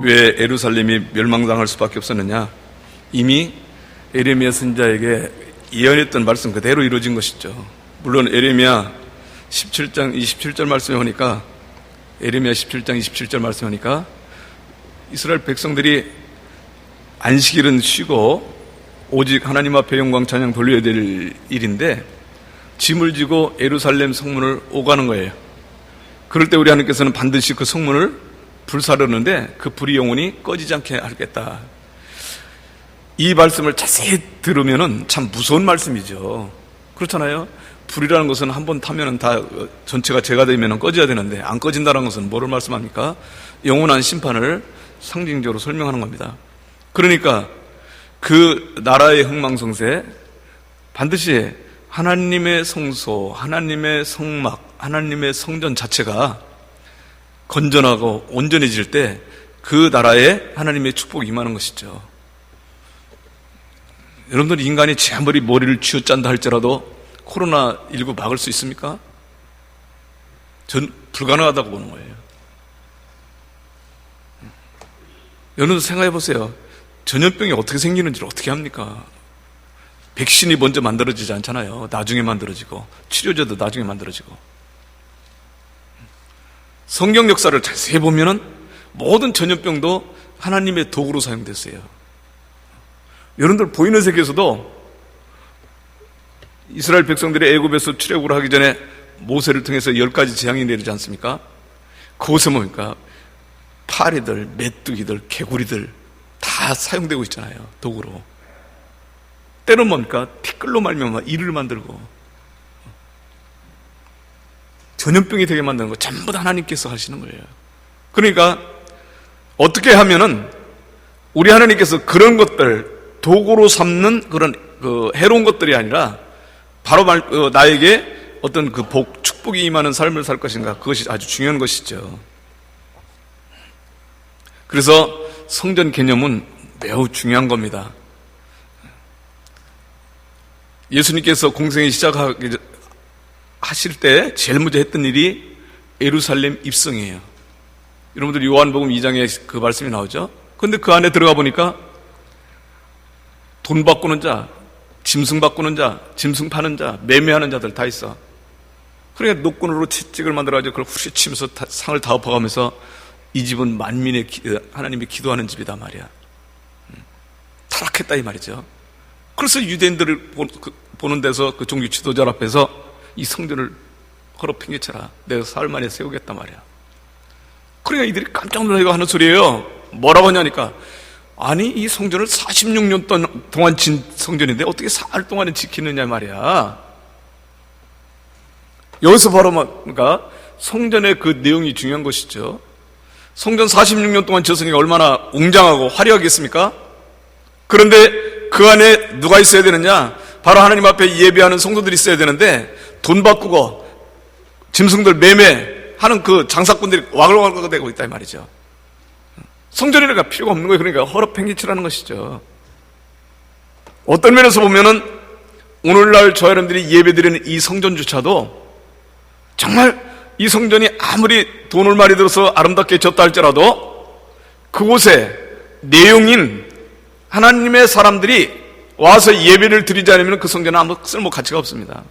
왜 예루살렘이 멸망당할 수밖에 없었느냐? 이미 예레미야 선지자에게 예언했던 말씀 그대로 이루어진 것이죠. 물론 예레미야 17장 27절 말씀에 보니까, 예레미야 17장 27절 말씀에 보니까 이스라엘 백성들이 안식일은 쉬고 오직 하나님 앞에 영광 찬양 돌려야 될 일인데 짐을 지고 예루살렘 성문을 오가는 거예요. 그럴 때 우리 하나님께서는 반드시 그 성문을 불사르는데 그 불이 영원히 꺼지지 않게 하겠다. 이 말씀을 자세히 들으면은 참 무서운 말씀이죠. 그렇잖아요. 불이라는 것은 한번 타면은 다 전체가 재가 되면은 꺼져야 되는데 안 꺼진다는 것은 뭐를 말씀합니까? 영원한 심판을 상징적으로 설명하는 겁니다. 그러니까 그 나라의 흥망성쇠, 반드시 하나님의 성소, 하나님의 성막, 하나님의 성전 자체가 건전하고 온전해질 때 그 나라에 하나님의 축복이 임하는 것이죠. 여러분들, 인간이 아무리 머리를 쥐어짠다 할지라도 코로나19 막을 수 있습니까? 전 불가능하다고 보는 거예요. 여러분들 생각해 보세요. 전염병이 어떻게 생기는지를 어떻게 합니까? 백신이 먼저 만들어지지 않잖아요. 나중에 만들어지고, 치료제도 나중에 만들어지고. 성경 역사를 자세히 보면은 모든 전염병도 하나님의 도구로 사용됐어요. 여러분들, 보이는 세계에서도 이스라엘 백성들이 애굽에서 출애굽을 하기 전에 모세를 통해서 10가지 재앙이 내리지 않습니까? 그곳에 뭡니까? 파리들, 메뚜기들, 개구리들 다 사용되고 있잖아요. 도구로. 때론 뭡니까? 티끌로 말미암아 이를 만들고, 전염병이 되게 만드는 거 전부 다 하나님께서 하시는 거예요. 그러니까 어떻게 하면은 우리 하나님께서 그런 것들 도구로 삼는 그런 해로운 것들이 아니라 바로 나에게 어떤 그 축복이 임하는 삶을 살 것인가, 그것이 아주 중요한 것이죠. 그래서 성전 개념은 매우 중요한 겁니다. 예수님께서 공생에 시작하실 때 제일 먼저 했던 일이 예루살렘 입성이에요. 여러분들 요한복음 2장에 그 말씀이 나오죠. 그런데 그 안에 들어가 보니까 돈 바꾸는 자, 짐승 바꾸는 자, 짐승 파는 자, 매매하는 자들 다 있어. 그러니까 노끈으로 채찍을 만들어가지고 그걸 후려치면서 상을 다 엎어가면서 이 집은 만민의 하나님이 기도하는 집이다 말이야. 타락했다 이 말이죠. 그래서 유대인들을 보는 데서 그 종교 지도자 앞에서 이 성전을 헐어팽개쳐라, 내가 사흘 만에 세우겠다 말이야. 그러니까 이들이 깜짝 놀라고 하는 소리예요. 뭐라고 하냐니까, 아니 이 성전을 46년 동안 진 성전인데 어떻게 사흘 동안에 지키느냐 말이야. 여기서 바로 그러니까 성전의 그 내용이 중요한 것이죠. 성전 46년 동안 지었으니까 얼마나 웅장하고 화려하겠습니까? 그런데 그 안에 누가 있어야 되느냐? 바로 하나님 앞에 예배하는 성도들이 있어야 되는데, 돈 바꾸고 짐승들 매매하는 그 장사꾼들이 와글와글 되고 있다 이 말이죠. 성전이니까 필요가 없는 거예요. 그러니까 헐어팽개치라는 것이죠. 어떤 면에서 보면은 오늘날 저 여러분들이 예배드리는 이 성전조차도 정말 이 성전이 아무리 돈을 많이 들어서 아름답게 지었다 할지라도 그곳에 내용인 하나님의 사람들이 와서 예배를 드리지 않으면 그 성전은 아무 쓸모 가치가 없습니다.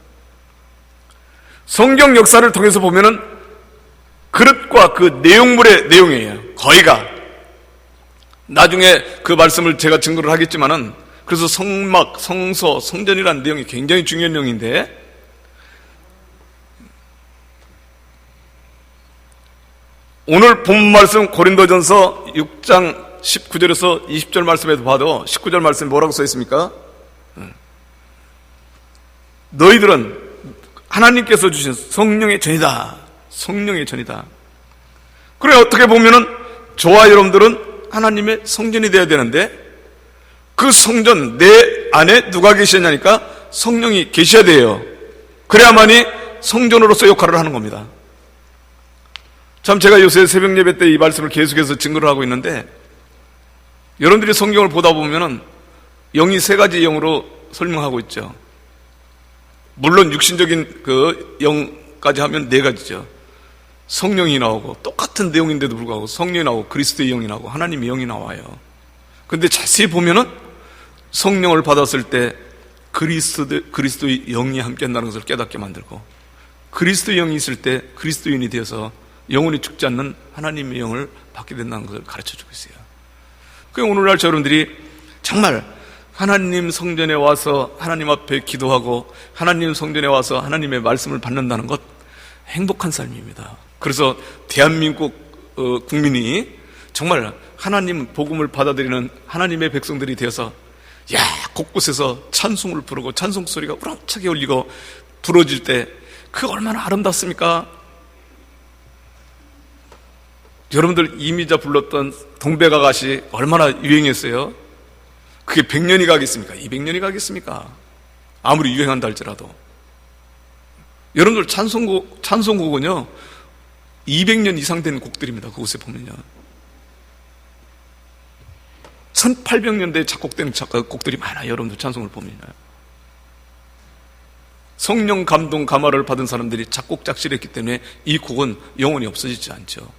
성경 역사를 통해서 보면은 그릇과 그 내용물의 내용이에요. 거의가. 나중에 그 말씀을 제가 증거를 하겠지만은, 그래서 성막, 성소, 성전이라는 내용이 굉장히 중요한 내용인데, 오늘 본 말씀 고린도전서 6장 19절에서 20절 말씀에도 봐도 19절 말씀에 뭐라고 써 있습니까? 너희들은 하나님께서 주신 성령의 전이다. 성령의 전이다. 그래, 어떻게 보면은 저와 여러분들은 하나님의 성전이 되어야 되는데, 그 성전 내 안에 누가 계시냐니까 성령이 계셔야 돼요. 그래야만이 성전으로서 역할을 하는 겁니다. 참, 제가 요새 새벽 예배 때 이 말씀을 계속해서 증거를 하고 있는데, 여러분들이 성경을 보다 보면은 영이 세 가지 영으로 설명하고 있죠. 물론 육신적인 그 영까지 하면 네 가지죠. 성령이 나오고, 똑같은 내용인데도 불구하고 성령이 나오고 그리스도의 영이 나오고 하나님의 영이 나와요. 그런데 자세히 보면은 성령을 받았을 때 그리스도의 영이 함께 한다는 것을 깨닫게 만들고, 그리스도의 영이 있을 때 그리스도인이 되어서 영원히 죽지 않는 하나님의 영을 받게 된다는 것을 가르쳐주고 있어요. 그러니까 오늘날 여러분들이 정말 하나님 성전에 와서 하나님 앞에 기도하고 하나님 성전에 와서 하나님의 말씀을 받는다는 것, 행복한 삶입니다. 그래서 대한민국 국민이 정말 하나님 복음을 받아들이는 하나님의 백성들이 되어서 곳곳에서 찬송을 부르고 찬송 소리가 우렁차게 울리고 부러질 때 그 얼마나 아름답습니까? 여러분들 이미자 불렀던 동백아가씨 얼마나 유행했어요? 그게 100년이 가겠습니까? 200년이 가겠습니까? 아무리 유행한다 할지라도. 여러분들 찬송곡은요 200년 이상 된 곡들입니다. 그곳에 보면요 1800년대에 작곡된 곡들이 많아요. 여러분들 찬송을 보면요 성령 감동 감화를 받은 사람들이 작곡 작실했기 때문에 이 곡은 영원히 없어지지 않죠.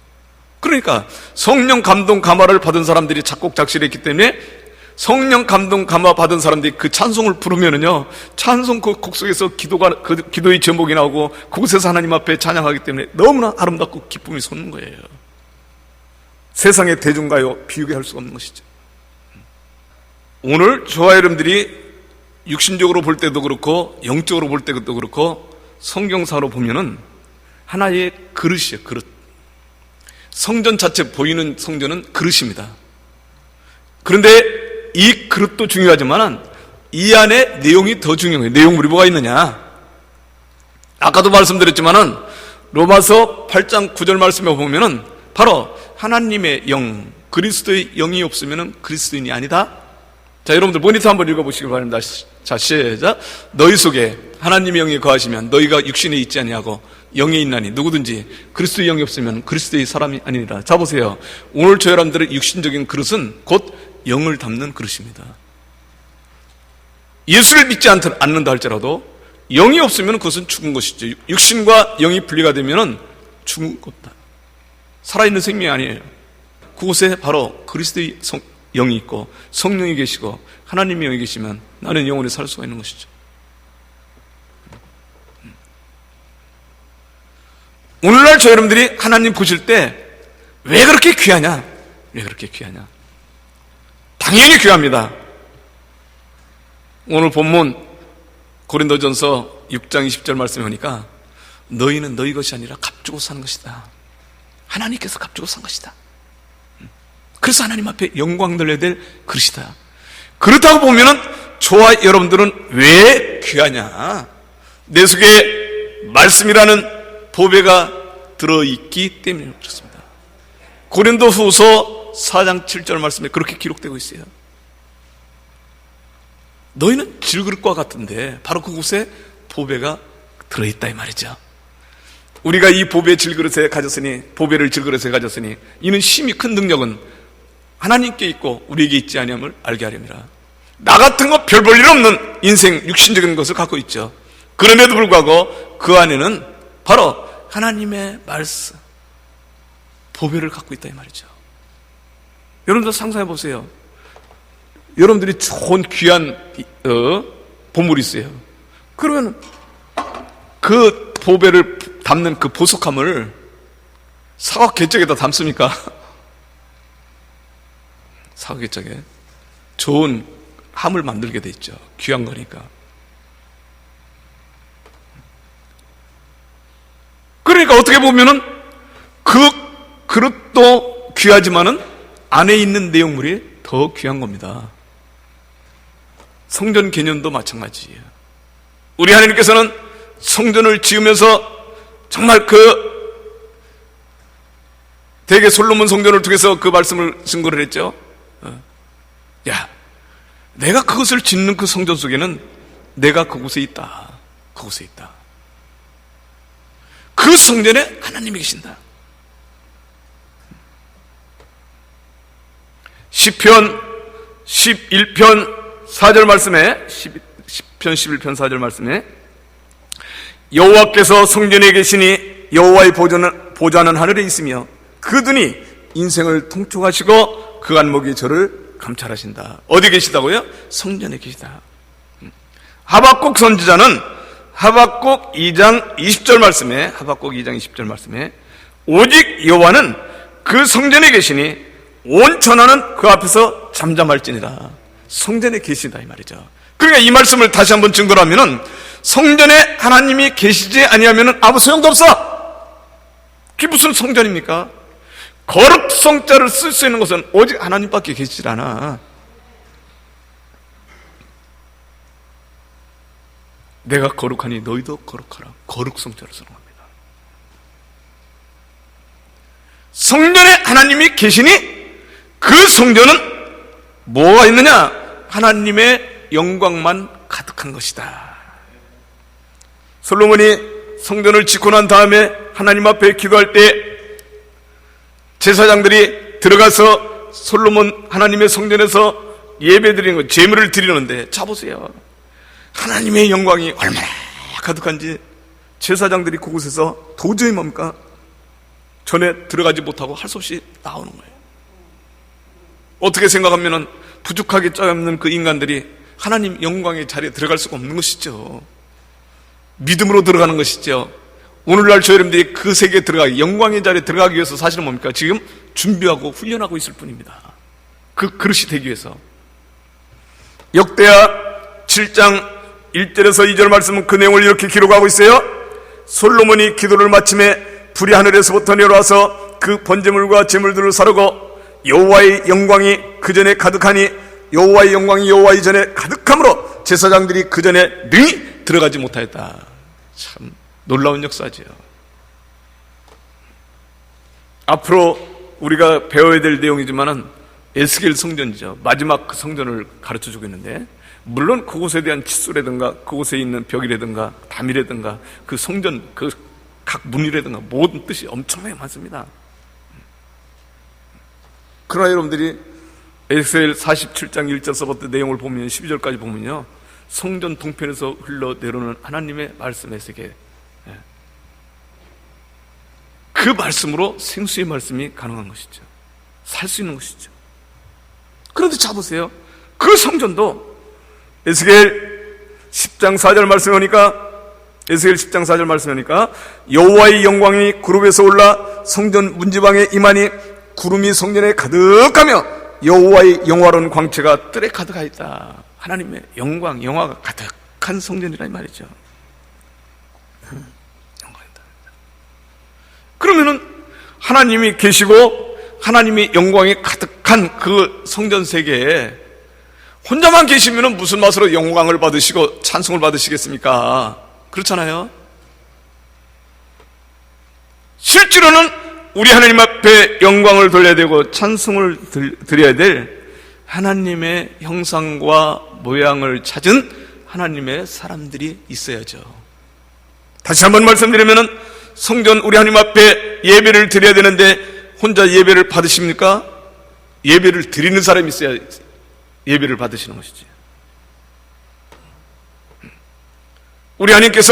그러니까 성령 감동 감화를 받은 사람들이 작곡 작실했기 때문에 성령 감동 감화 받은 사람들이 그 찬송을 부르면은요 찬송 그 곡 속에서 기도의 제목이 나오고 그곳에서 하나님 앞에 찬양하기 때문에 너무나 아름답고 기쁨이 솟는 거예요. 세상의 대중가요 비교할 할 수가 없는 것이죠. 오늘 저와 여러분들이 육신적으로 볼 때도 그렇고 영적으로 볼 때도 그렇고 성경사로 보면은 하나의 그릇이에요. 그릇. 성전 자체 보이는 성전은 그릇입니다. 그런데 이 그릇도 중요하지만 이 안에 내용이 더 중요해요. 내용물이 뭐가 있느냐? 아까도 말씀드렸지만은 로마서 8장 9절 말씀에 보면은 바로 하나님의 영, 그리스도의 영이 없으면은 그리스도인이 아니다. 자, 여러분들 모니터 한번 읽어보시기 바랍니다. 자, 시작. 너희 속에 하나님의 영이 거하시면 너희가 육신에 있지 아니하고 영에 있나니 누구든지 그리스도의 영이 없으면 그리스도의 사람이 아니니라. 자, 보세요. 오늘 저 여러분들의 육신적인 그릇은 곧 영을 담는 그릇입니다. 예수를 믿지 않는다 할지라도 영이 없으면 그것은 죽은 것이죠. 육신과 영이 분리가 되면 죽은 것다. 살아있는 생명이 아니에요. 그곳에 바로 그리스도의 영이 있고 성령이 계시고 하나님의 영이 계시면 나는 영원히 살 수가 있는 것이죠. 오늘날 저 여러분들이 하나님 보실 때 왜 그렇게 귀하냐? 왜 그렇게 귀하냐? 당연히 귀합니다. 오늘 본문 고린도전서 6장 20절 말씀에 보니까 너희는 너희 것이 아니라 값주고 산 것이다. 하나님께서 값주고 산 것이다. 그래서 하나님 앞에 영광 돌려야 될 그릇이다. 그렇다고 보면은 저와 여러분들은 왜 귀하냐? 내 속에 말씀이라는 보배가 들어있기 때문에 그렇습니다. 고린도후서 4장 7절 말씀에 그렇게 기록되고 있어요. 너희는 질그릇과 같은데 바로 그곳에 보배가 들어있다 이 말이죠. 우리가 이 보배를 질그릇에 가졌으니 이는 심히 큰 능력은 하나님께 있고 우리에게 있지 아니함을 알게 하렵니다. 나 같은 거 별 볼 일 없는 인생 육신적인 것을 갖고 있죠. 그럼에도 불구하고 그 안에는 바로 하나님의 말씀 보배를 갖고 있다 이 말이죠. 여러분들 상상해 보세요. 여러분들이 좋은 귀한 보물이 있어요. 그러면 그 보배를 담는 그 보석함을 사각 개짝에다 담습니까? 사각 개짝에 좋은 함을 만들게 돼 있죠. 귀한 거니까. 그러니까 어떻게 보면은 그 그릇도 귀하지만은 안에 있는 내용물이 더 귀한 겁니다. 성전 개념도 마찬가지예요. 우리 하나님께서는 성전을 지으면서 정말 대개 솔로몬 성전을 통해서 그 말씀을 증거를 했죠. 야, 내가 그것을 짓는 그 성전 속에는 내가 그곳에 있다. 그곳에 있다. 그 성전에 하나님이 계신다. 시편 11편 4절 말씀에 시편 11편 4절 말씀에 여호와께서 성전에 계시니 여호와의 보좌는 하늘에 있으며 그 눈이 인생을 통촉하시고 그 안목이 저를 감찰하신다. 어디 계시다고요? 성전에 계시다. 하박국 선지자는 하박국 2장 20절 말씀에, 하박국 2장 20절 말씀에 오직 여호와는 그 성전에 계시니 온 천하는 그 앞에서 잠잠할지니라. 성전에 계시다 이 말이죠. 그러니까 이 말씀을 다시 한번 증거로 하면은 성전에 하나님이 계시지 아니하면은 아무 소용도 없어. 그게 무슨 성전입니까? 거룩성자를 쓸 수 있는 것은 오직 하나님밖에 계시질 않아. 내가 거룩하니 너희도 거룩하라. 거룩성자를 쓰는 겁니다. 성전에 하나님이 계시니 그 성전은 뭐가 있느냐? 하나님의 영광만 가득한 것이다. 솔로몬이 성전을 짓고 난 다음에 하나님 앞에 기도할 때 제사장들이 들어가서 솔로몬 하나님의 성전에서 예배드리는 것, 제물을 드리는데 자 보세요. 하나님의 영광이 얼마나 가득한지 제사장들이 그곳에서 도저히 뭡니까? 전에 들어가지 못하고 할 수 없이 나오는 거예요. 어떻게 생각하면 부족하게 짜없는 그 인간들이 하나님 영광의 자리에 들어갈 수가 없는 것이죠. 믿음으로 들어가는 것이죠. 오늘날 저 여러분들이 그 세계에 들어가기, 영광의 자리에 들어가기 위해서 사실은 뭡니까? 지금 준비하고 훈련하고 있을 뿐입니다. 그 그릇이 되기 위해서. 역대하 7장 1절에서 2절 말씀은 그 내용을 이렇게 기록하고 있어요. 솔로몬이 기도를 마침에 불이 하늘에서부터 내려와서 그 번제물과 제물들을 사르고 여호와의 영광이 그 전에 가득하니 여호와의 영광이 여호와 이전에 가득함으로 제사장들이 그 전에 능히 들어가지 못하였다. 참 놀라운 역사지요. 앞으로 우리가 배워야 될 내용이지만은 에스겔 성전이죠. 마지막 그 성전을 가르쳐주고 있는데, 물론 그곳에 대한 치수라든가 그곳에 있는 벽이라든가 담이라든가 그 성전 그 각 문이라든가 모든 뜻이 엄청나게 많습니다. 그러나 여러분들이 에스겔 47장 1절서부터 내용을 보면 12절까지 보면요, 성전 동편에서 흘러내려오는 하나님의 말씀 에스겔, 그 말씀으로 생수의 말씀이 가능한 것이죠. 살 수 있는 것이죠. 그런데 자 보세요. 그 성전도 에스겔 10장 4절 말씀이 오니까, 에스겔 10장 4절 말씀이 오니까 여호와의 영광이 구름에서 올라 성전 문지방에 임하니 구름이 성전에 가득하며 여호와의 영화로운 광채가 뜰에 가득하였다. 하나님의 영광, 영화가 가득한 성전이라 이 말이죠. 그러면은 하나님이 계시고 하나님의 영광이 가득한 그 성전 세계에 혼자만 계시면은 무슨 맛으로 영광을 받으시고 찬송을 받으시겠습니까? 그렇잖아요. 실제로는 우리 하나님 앞에 영광을 돌려야 되고 찬송을 드려야 될 하나님의 형상과 모양을 찾은 하나님의 사람들이 있어야죠. 다시 한번 말씀드리면은 성전 우리 하나님 앞에 예배를 드려야 되는데 혼자 예배를 받으십니까? 예배를 드리는 사람이 있어야 예배를 받으시는 것이지. 우리 하나님께서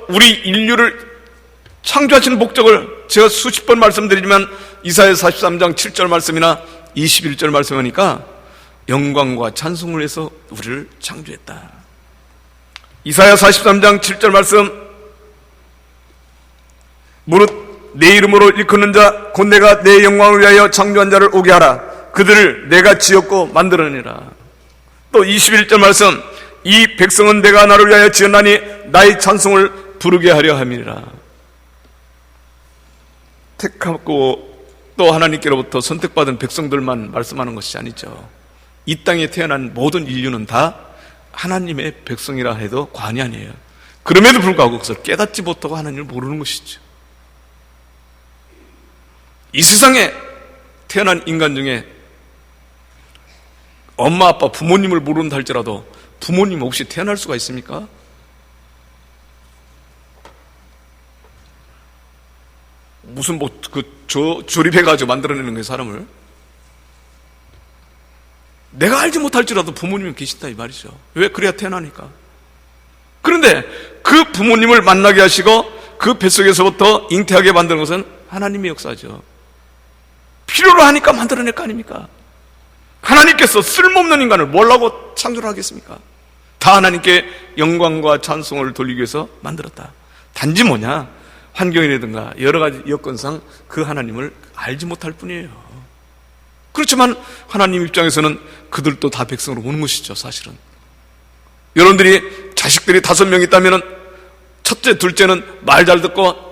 우리 인류를 창조하시는 목적을 제가 수십 번 말씀드리지만 이사야 43장 7절 말씀이나 21절 말씀하니까 영광과 찬송을 해서 우리를 창조했다. 이사야 43장 7절 말씀, 무릇 내 이름으로 일컫는 자 곧 내가 내 영광을 위하여 창조한 자를 오게 하라. 그들을 내가 지었고 만들어내라. 또 21절 말씀, 이 백성은 내가 나를 위하여 지었나니 나의 찬송을 부르게 하려 함이니라. 택하고 또 하나님께로부터 선택받은 백성들만 말씀하는 것이 아니죠. 이 땅에 태어난 모든 인류는 다 하나님의 백성이라 해도 과언이 아니에요. 그럼에도 불구하고 그것을 깨닫지 못하고 하나님을 모르는 것이죠. 이 세상에 태어난 인간 중에 엄마 아빠 부모님을 모른다 할지라도 부모님 없이 태어날 수가 있습니까? 무슨 조립해가지고 만들어내는 거예요, 사람을. 내가 알지 못할지라도 부모님은 계신다 이 말이죠. 왜? 그래야 태어나니까. 그런데 그 부모님을 만나게 하시고 그 뱃속에서부터 잉태하게 만드는 것은 하나님의 역사죠. 필요로 하니까 만들어낼 거 아닙니까? 하나님께서 쓸모없는 인간을 뭐라고 창조를 하겠습니까? 다 하나님께 영광과 찬송을 돌리기 위해서 만들었다. 단지 뭐냐? 환경이라든가 여러 가지 여건상 그 하나님을 알지 못할 뿐이에요. 그렇지만 하나님 입장에서는 그들도 다 백성으로 오는 것이죠, 사실은. 여러분들이 자식들이 5명 있다면 첫째, 둘째는 말 잘 듣고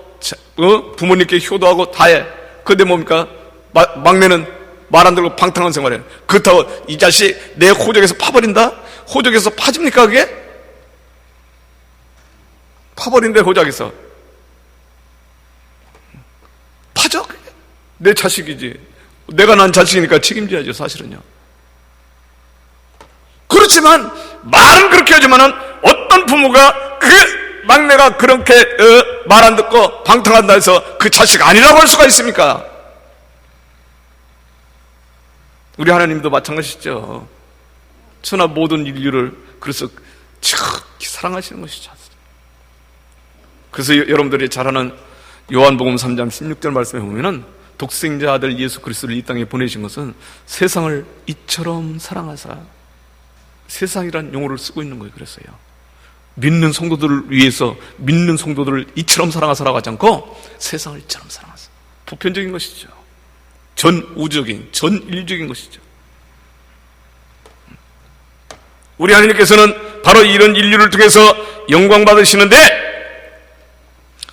부모님께 효도하고 다 해. 근데 뭡니까? 막내는 말 안 들고 방탕한 생활해. 그렇다고 이 자식 내 호적에서 파버린다? 호적에서 파집니까 그게? 파버린대 호적에서. 파죠? 내 자식이지. 내가 난 자식이니까 책임져야죠, 사실은요. 그렇지만 말은 그렇게 하지만은 어떤 부모가 그 막내가 그렇게 말 안 듣고 방탕한다 해서 그 자식 아니라고 할 수가 있습니까? 우리 하나님도 마찬가지죠. 천하 모든 인류를 그래서 지극히 사랑하시는 것이죠. 그래서 여러분들이 잘 아는 요한복음 3장 16절 말씀에 보면은 독생자 아들 예수 그리스도를 이 땅에 보내신 것은 세상을 이처럼 사랑하사, 세상이란 용어를 쓰고 있는 거예요. 그래서요, 믿는 성도들을 위해서 믿는 성도들을 이처럼 사랑하사라고 하지 않고 세상을 이처럼 사랑하사. 보편적인 것이죠. 전 우주적인, 전 인류적인 것이죠. 우리 하나님께서는 바로 이런 인류를 통해서 영광 받으시는데,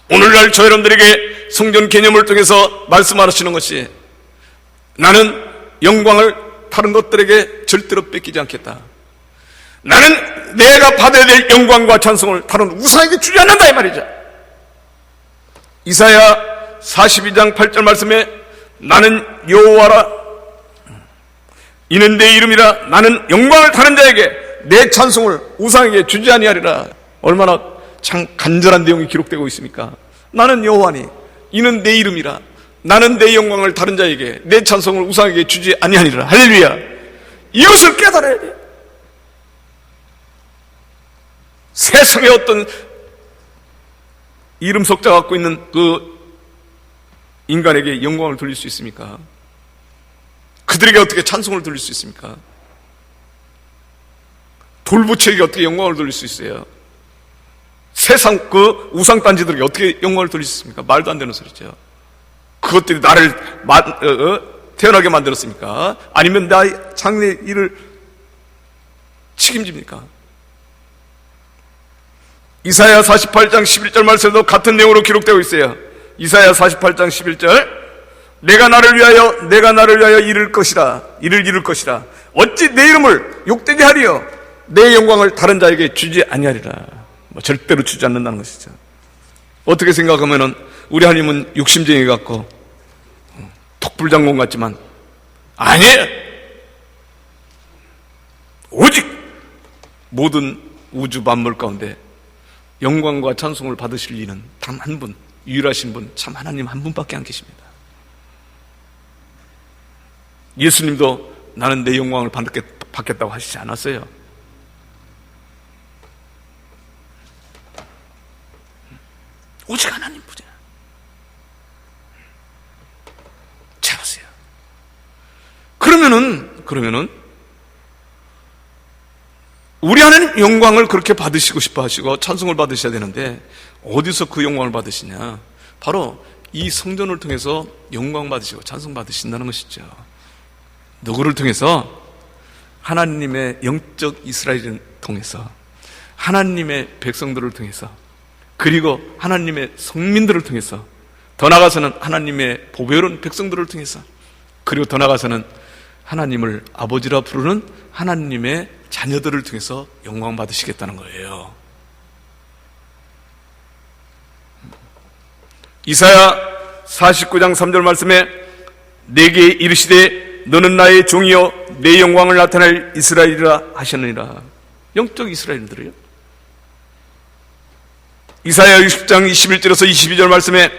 오늘날 저 여러분들에게 성전 개념을 통해서 말씀하시는 것이, 나는 영광을 다른 것들에게 절대로 뺏기지 않겠다. 나는 내가 받아야 될 영광과 찬송을 다른 우상에게 주지 않는다, 이 말이죠. 이사야 42장 8절 말씀에 나는 여호와라, 이는 내 이름이라, 나는 영광을 다른 자에게 내 찬송을 우상에게 주지 아니하리라. 얼마나 참 간절한 내용이 기록되고 있습니까? 나는 여호와니, 이는 내 이름이라, 나는 내 영광을 다른 자에게 내 찬송을 우상에게 주지 아니하리라. 할렐루야. 이것을 깨달아야 돼요. 세상에 어떤 이름 석자 갖고 있는 그 인간에게 영광을 돌릴 수 있습니까? 그들에게 어떻게 찬송을 돌릴 수 있습니까? 돌부처에게 어떻게 영광을 돌릴 수 있어요? 세상 그 우상단지들에게 어떻게 영광을 돌릴 수 있습니까? 말도 안 되는 소리죠. 그것들이 나를 태어나게 만들었습니까? 아니면 나의 장래 일을 책임집니까? 이사야 48장 11절 말씀에도 같은 내용으로 기록되고 있어요. 이사야 48장 11절, 내가 나를 위하여 이를 이룰 것이라. 어찌 내 이름을 욕되게 하리요? 내 영광을 다른 자에게 주지 아니하리라. 절대로 주지 않는다는 것이죠. 어떻게 생각하면은 우리 하나님은 욕심쟁이 같고 독불장군 같지만 아니에요. 오직 모든 우주 만물 가운데 영광과 찬송을 받으실 이는 단 한 분, 유일하신 분, 참 하나님 한 분밖에 안 계십니다. 예수님도 나는 내 영광을 받겠다고 하시지 않았어요. 오직 하나님뿐이야. 잘 보세요. 그러면은 우리 하나님 영광을 그렇게 받으시고 싶어 하시고 찬송을 받으셔야 되는데, 어디서 그 영광을 받으시냐? 바로 이 성전을 통해서 영광 받으시고 찬송 받으신다는 것이죠. 누구를 통해서? 하나님의 영적 이스라엘을 통해서, 하나님의 백성들을 통해서, 그리고 하나님의 성민들을 통해서, 더 나아가서는 하나님의 보배로운 백성들을 통해서, 그리고 더 나아가서는 하나님을 아버지라 부르는 하나님의 자녀들을 통해서 영광 받으시겠다는 거예요. 이사야 49장 3절 말씀에 내게 이르시되 너는 나의 종이요 내 영광을 나타낼 이스라엘이라 하셨느니라. 영적 이스라엘들이요. 이사야 60장 21절에서 22절 말씀에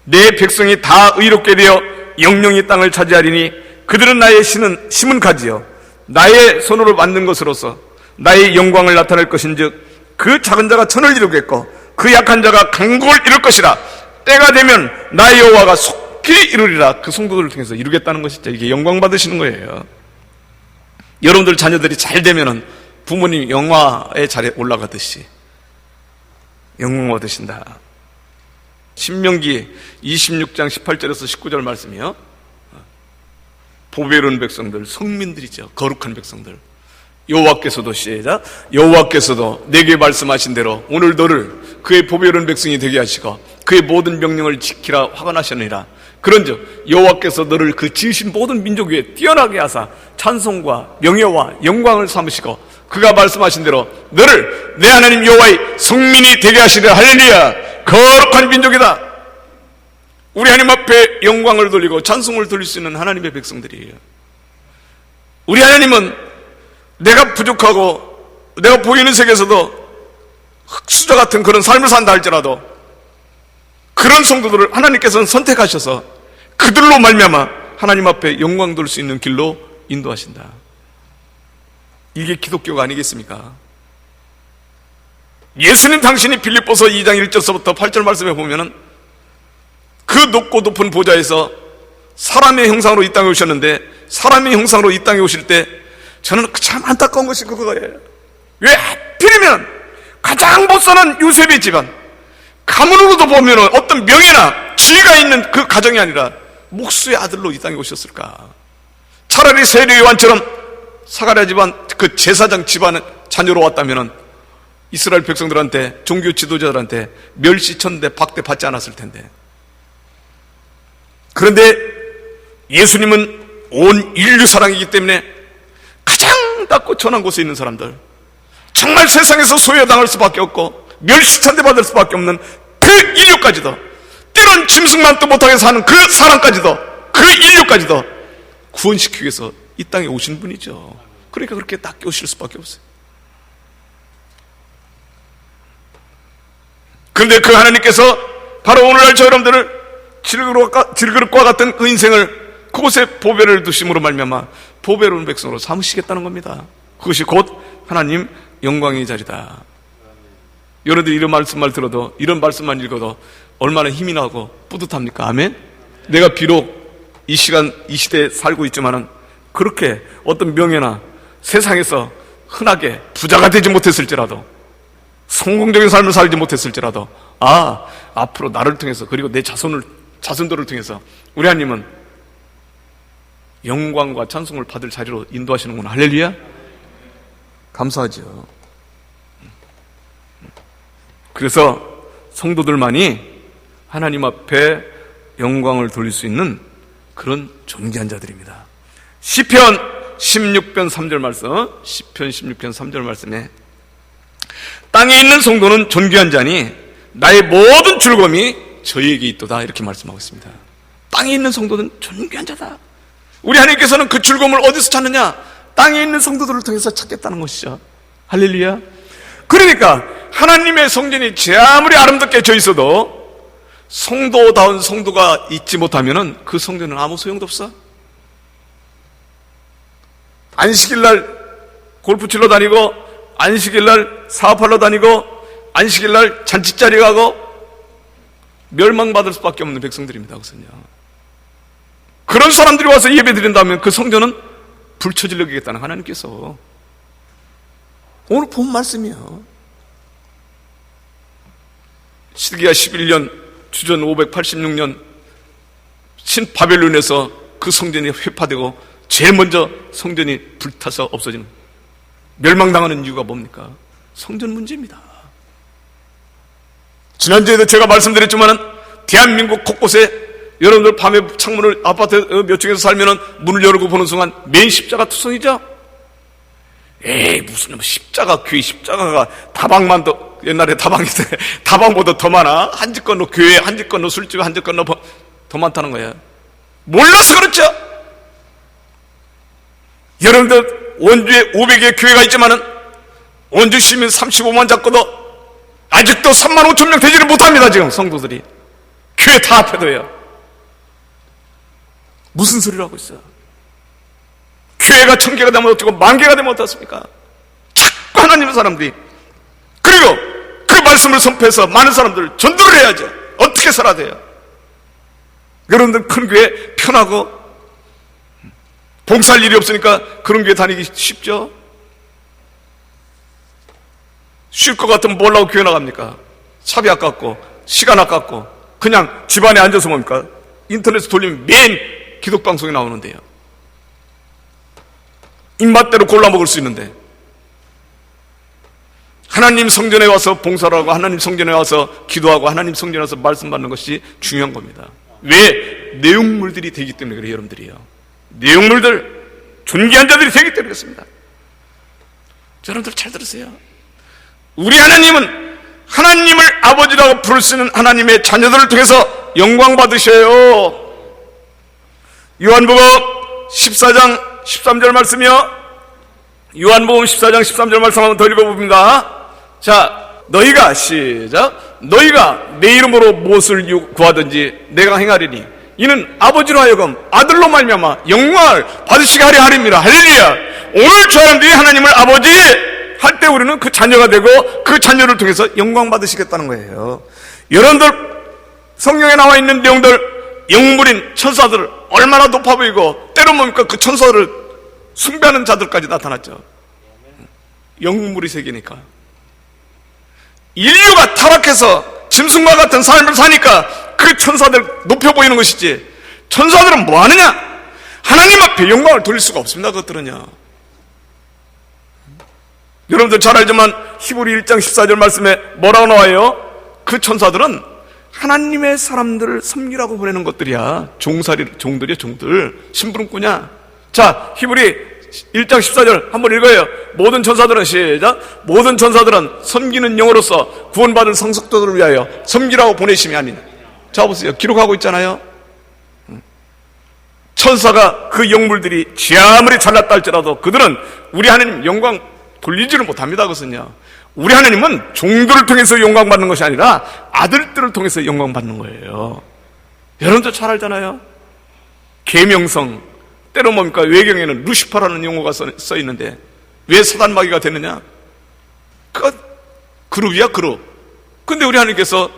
내 백성이 다 의롭게 되어 영영이 땅을 차지하리니 그들은 나의 심은 가지요 나의 손으로 만든 것으로서 나의 영광을 나타낼 것인즉 그 작은 자가 천을 이루겠고 그 약한 자가 강국을 이룰 것이라. 때가 되면 나 여호와가 속히 이루리라. 그 성도들을 통해서 이루겠다는 것이죠. 이게 영광 받으시는 거예요. 여러분들 자녀들이 잘 되면은 부모님 영화의 자리에 올라가듯이 영광 받으신다. 신명기 26장 18절에서 19절 말씀이요. 보배로운 백성들, 성민들이죠. 거룩한 백성들. 여호와께서도 시작. 여호와께서도 내게 말씀하신 대로 오늘 너를 그의 보배로운 백성이 되게 하시고 그의 모든 명령을 지키라 화관하셨느니라. 그런즉 여호와께서 너를 그 지으신 모든 민족 위에 뛰어나게 하사 찬송과 명예와 영광을 삼으시고 그가 말씀하신 대로 너를 내 하나님 여호와의 성민이 되게 하시리라. 할렐루야. 거룩한 민족이다. 우리 하나님 앞에 영광을 돌리고 찬송을 돌릴 수 있는 하나님의 백성들이에요. 우리 하나님은 내가 부족하고 내가 보이는 세계에서도 흙수저 같은 그런 삶을 산다 할지라도 그런 성도들을 하나님께서는 선택하셔서 그들로 말미암아 하나님 앞에 영광 돌릴 수 있는 길로 인도하신다. 이게 기독교가 아니겠습니까? 예수님 당신이 빌립보서 2장 1절서부터 8절 말씀에 보면은 그 높고 높은 보좌에서 사람의 형상으로 이 땅에 오셨는데 사람의 형상으로 이 땅에 오실 때 저는 참 안타까운 것이 그거예요. 왜 하필이면 가장 못 사는 요셉의 집안 가문으로도 보면 어떤 명예나 지위가 있는 그 가정이 아니라 목수의 아들로 이 땅에 오셨을까? 차라리 세례 요한처럼 사가랴 집안 그 제사장 집안의 자녀로 왔다면 이스라엘 백성들한테 종교 지도자들한테 멸시천대 박대 받지 않았을 텐데. 그런데 예수님은 온 인류 사랑이기 때문에 가장 낮고 천한 곳에 있는 사람들, 정말 세상에서 소외당할 수밖에 없고 멸시천대 받을 수밖에 없는 그 인류까지도, 때론 짐승만도 못하게 사는 그 사람까지도, 그 인류까지도 구원시키기 위해서 이 땅에 오신 분이죠. 그러니까 그렇게 낮게 오실 수밖에 없어요. 그런데 그 하나님께서 바로 오늘날 저 여러분들을 질그릇과 같은 그 인생을 그곳에 보배를 두심으로 말미암아 보배로운 백성으로 삼으시겠다는 겁니다. 그것이 곧 하나님 영광의 자리다. 여러분들이 이런 말씀만 들어도, 이런 말씀만 읽어도 얼마나 힘이 나고 뿌듯합니까? 아멘? 내가 비록 이 시간 이 시대에 살고 있지만은 그렇게 어떤 명예나 세상에서 흔하게 부자가 되지 못했을지라도, 성공적인 삶을 살지 못했을지라도, 앞으로 나를 통해서, 그리고 내 자손들을 통해서 우리 하나님은 영광과 찬송을 받을 자리로 인도하시는구나. 할렐루야. 감사하죠. 그래서 성도들만이 하나님 앞에 영광을 돌릴 수 있는 그런 존귀한 자들입니다. 시편 16편 3절 말씀, 시편 16편 3절 말씀에 땅에 있는 성도는 존귀한 자니 나의 모든 즐거움이 저에게 있도다, 이렇게 말씀하고 있습니다. 땅에 있는 성도는 존귀한 자다. 우리 하나님께서는 그 즐거움을 어디서 찾느냐? 땅에 있는 성도들을 통해서 찾겠다는 것이죠. 할렐루야. 그러니까 하나님의 성전이 제 아무리 아름답게 져 있어도 성도다운 성도가 있지 못하면 그 성전은 아무 소용도 없어. 안식일날 골프 치러 다니고, 안식일날 사업하러 다니고, 안식일날 잔치자리 가고 멸망받을 수밖에 없는 백성들입니다. 그것은요. 그런 사람들이 와서 예배 드린다면 그 성전은 불처질러 기겠다는 하나님께서 오늘 본 말씀이에요. 시드기야 11년 주전 586년 신바벨론에서 그 성전이 회파되고 제일 먼저 성전이 불타서 없어지는, 멸망당하는 이유가 뭡니까? 성전 문제입니다. 지난주에도 제가 말씀드렸지만은 대한민국 곳곳에 여러분들 밤에 창문을, 아파트 몇 층에서 살면은 문을 열고 보는 순간 맨 십자가 투성이죠? 에이, 무슨 십자가, 교회 십자가가 다방만 더, 옛날에 다방이 다방보다 더 많아. 한 집 건너 교회, 한 집 건너 술집, 한 집 건너 더 많다는 거야. 몰라서 그렇죠? 여러분들 원주에 500개 교회가 있지만은 원주 시민 35만 잡고도 아직도 3만 5천 명 되지를 못합니다. 지금 성도들이 교회 다 합해도요. 무슨 소리를 하고 있어요? 교회가 1000개가 되면 어쩌고 10,000개가 되면 어떻습니까? 자꾸 하나님의 사람들이, 그리고 그 말씀을 선포해서 많은 사람들 전도를 해야죠. 어떻게 어떻게 살아야 돼요? 여러분들 큰 교회 편하고 봉사할 일이 없으니까 그런 교회 다니기 쉽죠? 쉴 것 같으면 뭘 하고 교회 나갑니까? 차비 아깝고 시간 아깝고 그냥 집안에 앉아서 뭡니까? 인터넷 돌리면 매일 기독방송이 나오는데요. 입맛대로 골라 먹을 수 있는데, 하나님 성전에 와서 봉사를 하고 하나님 성전에 와서 기도하고 하나님 성전에 와서 말씀 받는 것이 중요한 겁니다. 왜? 내용물들이 되기 때문에 그래요, 여러분들이요. 내용물들, 존귀한 자들이 되기 때문에 그렇습니다. 여러분들 잘 들으세요. 우리 하나님은 하나님을 아버지라고 부를 수 있는 하나님의 자녀들을 통해서 영광 받으셔요. 요한복음 14장 13절 말씀이요. 요한복음 14장 13절 말씀 한번 더 읽어봅니다. 자, 너희가 시작. 너희가 내 이름으로 무엇을 구하든지 내가 행하리니 이는 아버지로 하여금 아들로 말미암아 영광을 받으시게 하려 함이라. 할렐루야. 오늘 저 사람들이 하나님을 아버지 할 때 우리는 그 자녀가 되고 그 자녀를 통해서 영광 받으시겠다는 거예요. 여러분들 성경에 나와 있는 내용들, 영물인 천사들을 얼마나 높아 보이고 때로 뭡니까? 그 천사들을 숭배하는 자들까지 나타났죠. 영물의 세계니까. 인류가 타락해서 짐승과 같은 삶을 사니까 그 천사들 높여 보이는 것이지, 천사들은 뭐 하느냐? 하나님 앞에 영광을 돌릴 수가 없습니다. 그것들은요. 여러분들 잘 알지만 히브리 1장 14절 말씀에 뭐라고 나와요? 그 천사들은 하나님의 사람들을 섬기라고 보내는 것들이야. 종들이야, 종들. 심부름꾼이야. 자, 히브리 1장 14절 한번 읽어요. 모든 천사들은 시작. 모든 천사들은 섬기는 영으로서 구원받을 성숙도들을 위하여 섬기라고 보내심이 아니냐. 자, 보세요. 기록하고 있잖아요. 천사가 그 영물들이 아무리 잘났다 할지라도 그들은 우리 하나님 영광 돌리지를 못합니다. 그것은요. 우리 하나님은 종들을 통해서 영광 받는 것이 아니라 아들들을 통해서 영광 받는 거예요. 여러분도 잘 알잖아요. 계명성, 때로 뭡니까? 외경에는 루시퍼라는 용어가 써 있는데 왜 사단마귀가 되느냐? 그가 그룹이야, 그룹. 근데 우리 하나님께서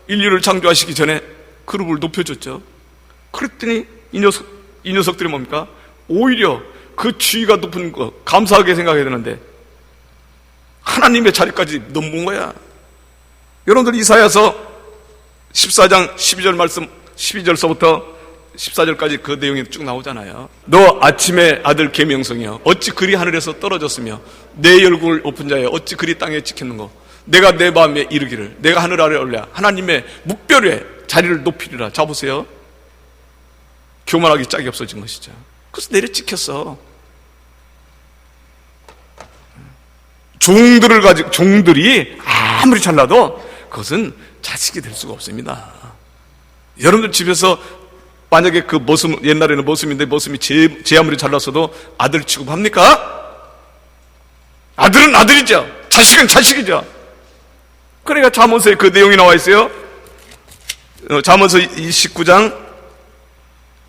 인류를 창조하시기 전에 그룹을 높여줬죠. 그랬더니 이 녀석들이 뭡니까? 오히려 그 지위가 높은 거 감사하게 생각해야 되는데 하나님의 자리까지 넘은 거야. 여러분들 이사야서 14장 12절 말씀, 12절서부터 14절까지 그 내용이 쭉 나오잖아요. 너 아침의 아들 계명성이여, 어찌 그리 하늘에서 떨어졌으며 내 얼굴 높은 자여, 어찌 그리 땅에 찍혔는고. 내가 내 마음에 이르기를 내가 하늘 아래 올려 하나님의 묵별에 자리를 높이리라. 자, 보세요. 교만하기 짝이 없어진 것이죠. 그래서 내려 찍혔어. 종들이 아무리 잘나도 그것은 자식이 될 수가 없습니다. 여러분들 집에서 만약에 그 모습, 옛날에는 모습인데 모습이 제 아무리 잘났어도 아들 취급합니까? 아들은 아들이죠. 자식은 자식이죠. 그러니까 잠언서에 그 내용이 나와 있어요. 잠언서 29장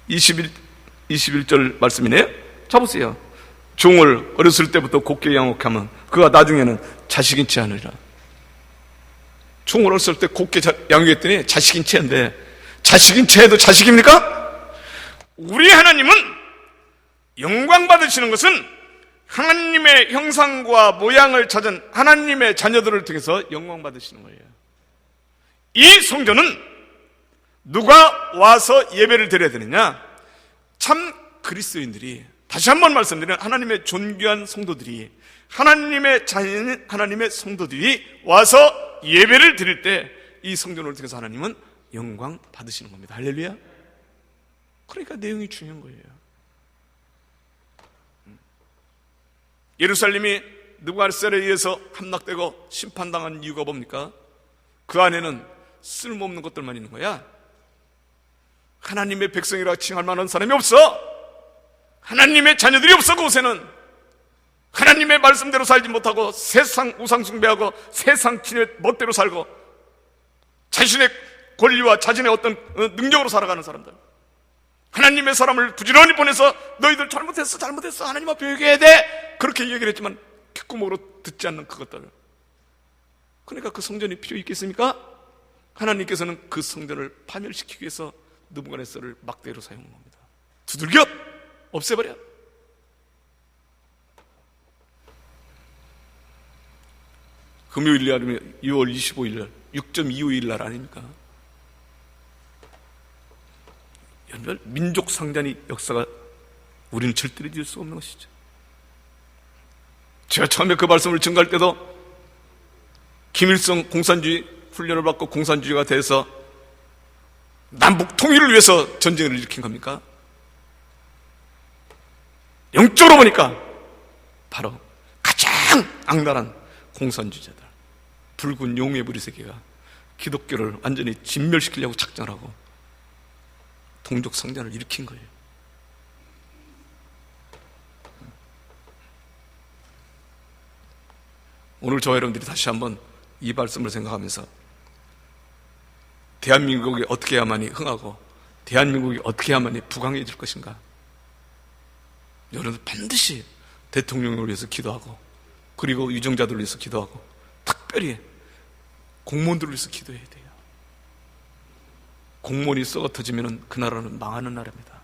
21절 말씀이네요. 자, 보세요. 종을 어렸을 때부터 곱게 양육하면 그가 나중에는 자식인 채 하느니라. 종을 어렸을 때 곱게 양육했더니 자식인 채인데, 자식인 채도 자식입니까? 우리 하나님은 영광 받으시는 것은 하나님의 형상과 모양을 찾은 하나님의 자녀들을 통해서 영광 받으시는 거예요. 이 성전은 누가 와서 예배를 드려야 되느냐? 참 그리스도인들이, 다시 한번 말씀드리면 하나님의 존귀한 성도들이, 하나님의 자녀인 하나님의 성도들이 와서 예배를 드릴 때 이 성전을 통해서 하나님은 영광 받으시는 겁니다. 할렐루야. 그러니까 내용이 중요한 거예요. 예루살렘이 느부갓네살에 의해서 함락되고 심판당한 이유가 뭡니까? 그 안에는 쓸모없는 것들만 있는 거야. 하나님의 백성이라 칭할 만한 사람이 없어. 하나님의 자녀들이 없어. 그곳에는 하나님의 말씀대로 살지 못하고 세상 우상 숭배하고 세상 친의 멋대로 살고 자신의 권리와 자신의 어떤 능력으로 살아가는 사람들, 하나님의 사람을 부지런히 보내서 너희들 잘못했어 하나님 앞에 회개해야 돼, 그렇게 얘기를 했지만 귓구멍으로 듣지 않는 그것들. 그러니까 그 성전이 필요 있겠습니까? 하나님께서는 그 성전을 파멸시키기 위해서 느부갓네살을 막대로 사용한 겁니다. 두들겨! 없애버려! 금요일 날이면 6월 25일 날 6.25일 날 아닙니까? 연별 민족 상잔의 역사가 우리는 절대로 잊을 수 없는 것이죠. 제가 처음에 그 말씀을 증거할 때도 김일성 공산주의 훈련을 받고 공산주의가 돼서 남북 통일을 위해서 전쟁을 일으킨 겁니까? 영적으로 보니까 바로 가장 악랄한 공산주의자들, 붉은 용의 부리 세계가 기독교를 완전히 진멸시키려고 작정을 하고 동족 상잔을 일으킨 거예요. 오늘 저와 여러분들이 다시 한번 이 말씀을 생각하면서 대한민국이 어떻게 해야만이 흥하고 대한민국이 어떻게 해야만이 부강해질 것인가, 여러분 반드시 대통령을 위해서 기도하고, 그리고 유정자들을 위해서 기도하고, 특별히 공무원들을 위해서 기도해야 돼요. 공무원이 썩어 터지면 그 나라는 망하는 나라입니다.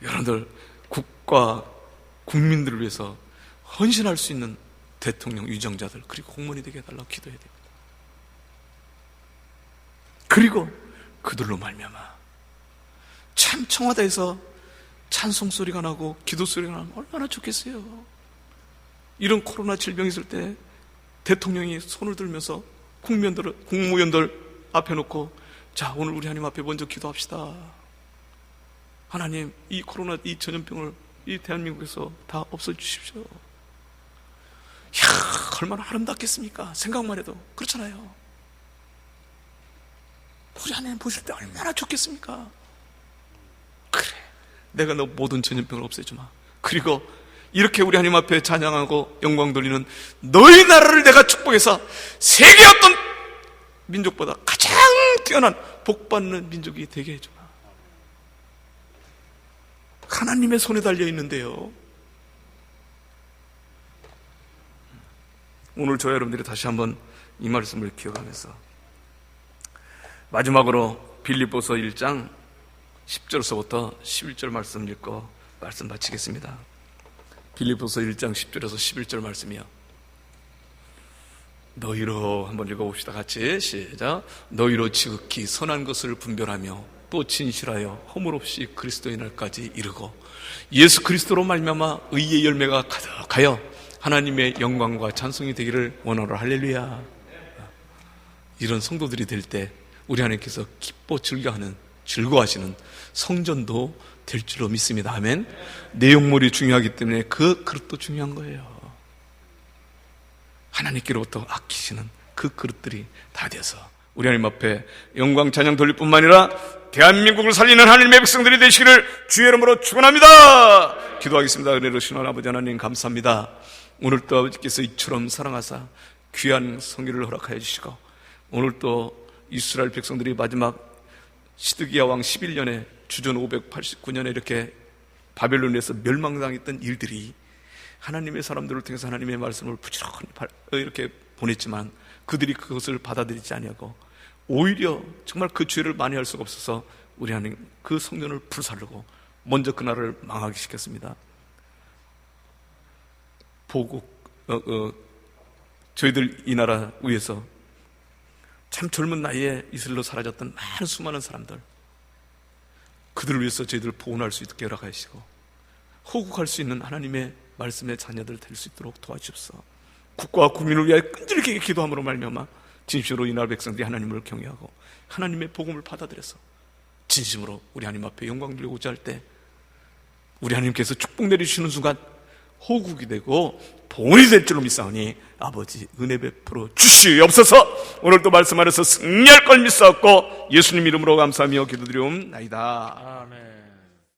여러분들 국가 국민들을 위해서 헌신할 수 있는 대통령, 유정자들, 그리고 공무원이 되게 해달라고 기도해야 됩니다. 그리고 그들로 말미암아 참 청와대에서 찬송 소리가 나고 기도 소리가 나면 얼마나 좋겠어요. 이런 코로나 질병이 있을 때 대통령이 손을 들면서 국무위원들 앞에 놓고, 자, 오늘 우리 하나님 앞에 먼저 기도합시다. 하나님, 이 코로나, 이 전염병을 이 대한민국에서 다 없애주십시오. 이야, 얼마나 아름답겠습니까? 생각만 해도. 그렇잖아요. 우리 하나님 보실 때 얼마나 좋겠습니까? 그래, 내가 너 모든 전염병을 없애주마. 그리고 이렇게 우리 하나님 앞에 찬양하고 영광 돌리는 너희 나라를 내가 축복해서 세계 어떤 민족보다 가장 뛰어난 복받는 민족이 되게 해주마. 하나님의 손에 달려 있는데요. 오늘 저와 여러분들이 다시 한번 이 말씀을 기억하면서 마지막으로 빌립보서 1장 10절에서부터 11절 말씀 읽고 말씀 마치겠습니다. 빌립보서 1장 10절에서 11절 말씀이요. 너희로 한번 읽어봅시다. 같이 시작. 너희로 지극히 선한 것을 분별하며 또 진실하여 허물 없이 그리스도의 날까지 이르고 예수 그리스도로 말미암아 의의 열매가 가득하여 하나님의 영광과 찬송이 되기를 원하노라. 할렐루야. 이런 성도들이 될 때 우리 하나님께서 기뻐 즐거워하시는 성전도 될 줄로 믿습니다. 아멘. 내용물이 중요하기 때문에 그 그릇도 중요한 거예요. 하나님께로부터 아끼시는 그 그릇들이 다 되어서 우리 하나님 앞에 영광 찬양 돌릴 뿐만 아니라 대한민국을 살리는 하나님의 백성들이 되시기를 주의 이름으로 축원합니다. 기도하겠습니다. 은혜로 신원 아버지 하나님 감사합니다. 오늘 또 아버지께서 이처럼 사랑하사 귀한 성기를 허락하여 주시고, 오늘 또 이스라엘 백성들이 마지막 시드기야 왕 11년에 주전 589년에 이렇게 바벨론에서 멸망당했던 일들이 하나님의 사람들을 통해서 하나님의 말씀을 부지런히 이렇게 보냈지만 그들이 그것을 받아들이지 아니하고 오히려 정말 그 죄를 많이 할 수가 없어서 우리 하나님 그 성전을 불사르고 먼저 그 나라를 망하게 시켰습니다. 저희들 이 나라 위에서 참 젊은 나이에 이슬로 사라졌던 많은 수많은 사람들, 그들을 위해서 저희들을 보호할 수 있게 허락하시고 호국할 수 있는 하나님의 말씀의 자녀들 될 수 있도록 도와주옵소서. 국가와 국민을 위하여 끈질기게 기도함으로 말미암아 진심으로 이 나라 백성들이 하나님을 경외하고 하나님의 복음을 받아들여서 진심으로 우리 하나님 앞에 영광 돌리고자 할 때 우리 하나님께서 축복 내리시는 순간 호국이 되고 본이 될 줄로 믿사오니 아버지 은혜 베풀어 주시옵소서. 오늘도 말씀 안에서 승리할 걸 믿사옵고 예수님 이름으로 감사하며 기도드리옵나이다. 아멘.